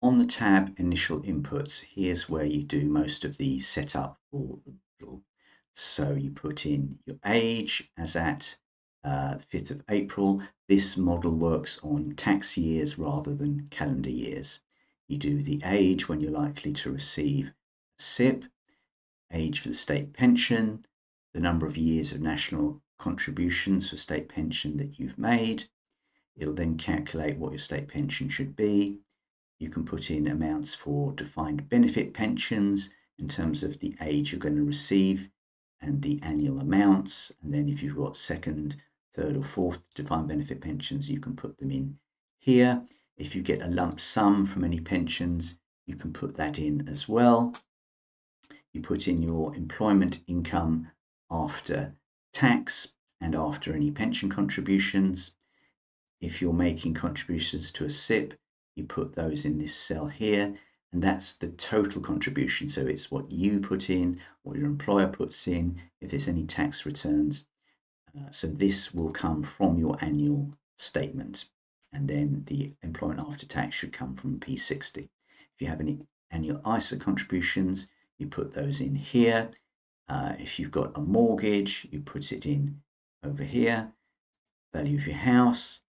On the tab Initial Inputs, here's where you do most of the setup for the model. So you put in your age as at the 5th of April. This model works on tax years rather than calendar years. You do the age when you're likely to receive a SIP, age for the state pension, the number of years of national contributions for state pension that you've made. It'll then calculate what your state pension should be. You can put in amounts for defined benefit pensions in terms of the age you're going to receive and the annual amounts. And then if you've got second, third or fourth defined benefit pensions, you can put them in here. If you get a lump sum from any pensions, you can put that in as well. You put in your employment income after tax and after any pension contributions. If you're making contributions to a SIP, you put those in this cell here, and that's the total contribution. So it's what you put in, what your employer puts in, if there's any tax returns. So this will come from your annual statement, and then the employment after tax should come from P60. If you have any annual ISA contributions, you put those in here. If you've got a mortgage, you put it in over here. Value of your house,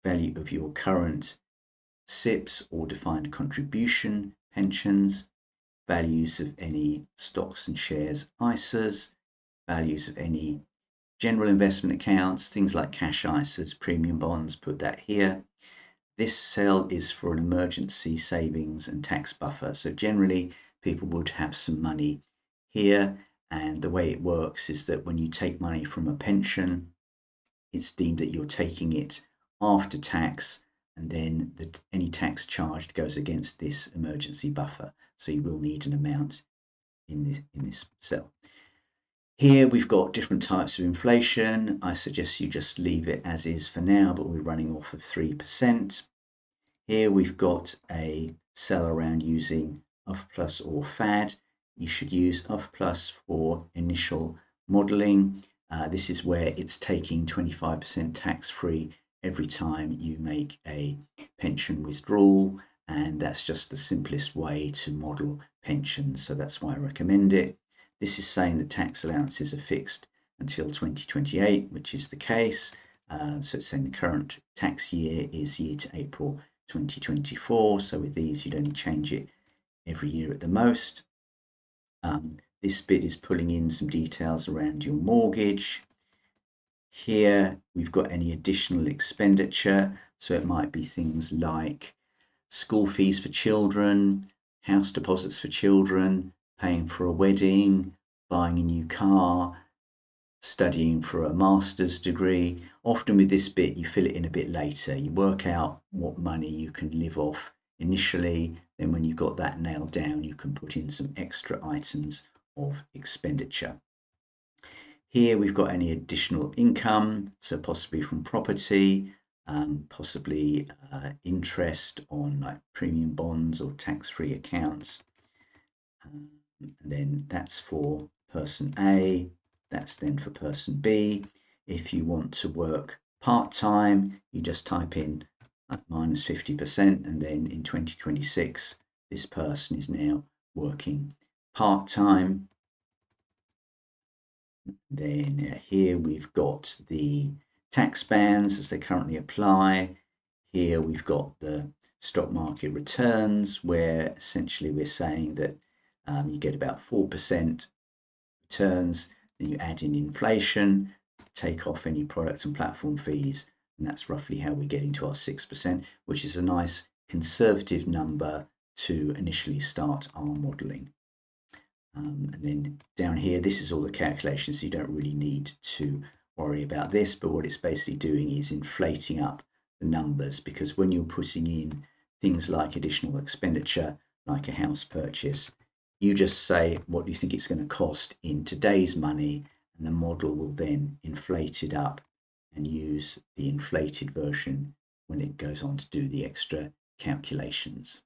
value of your current SIPs or defined contribution pensions, values of any stocks and shares ISAs, values of any general investment accounts, things like cash ISAs, premium bonds, put that here. This cell is for an emergency savings and tax buffer. So generally people would have some money here, and the way it works is that when you take money from a pension, it's deemed that you're taking it after tax, and then any tax charged goes against this emergency buffer. So you will need an amount in this cell. Here we've got different types of inflation. I suggest you just leave it as is for now, but we're running off of 3%. Here we've got a cell around using UFPLUS or FAD. You should use UFPLUS for initial modeling. This is where it's taking 25% tax-free every time you make a pension withdrawal, and that's just the simplest way to model pensions, so that's why I recommend it. This is saying that tax allowances are fixed until 2028, which is the case. So it's saying the current tax year is year to April 2024. So with these, you'd only change it every year at the most. This bit is pulling in some details around your mortgage. Here we've got any additional expenditure. So it might be things like school fees for children, house deposits for children, paying for a wedding, buying a new car, studying for a master's degree. Often with this bit, you fill it in a bit later. You work out what money you can live off initially. Then when you've got that nailed down, you can put in some extra items of expenditure. Here we've got any additional income, so possibly from property, possibly interest on like premium bonds or tax-free accounts. And then that's for person A, that's then for person B. If you want to work part-time, you just type in minus 50%, and then in 2026, this person is now working part-time. Then here we've got the tax bands as they currently apply. Here we've got the stock market returns, where essentially we're saying that you get about 4% returns, then you add in inflation, take off any product and platform fees, and that's roughly how we're getting to our 6%, which is a nice conservative number to initially start our modeling. And then down here, this is all the calculations, so you don't really need to worry about this, but what it's basically doing is inflating up the numbers, because when you're putting in things like additional expenditure, like a house purchase, you just say what you think it's going to cost in today's money, and the model will then inflate it up and use the inflated version when it goes on to do the extra calculations.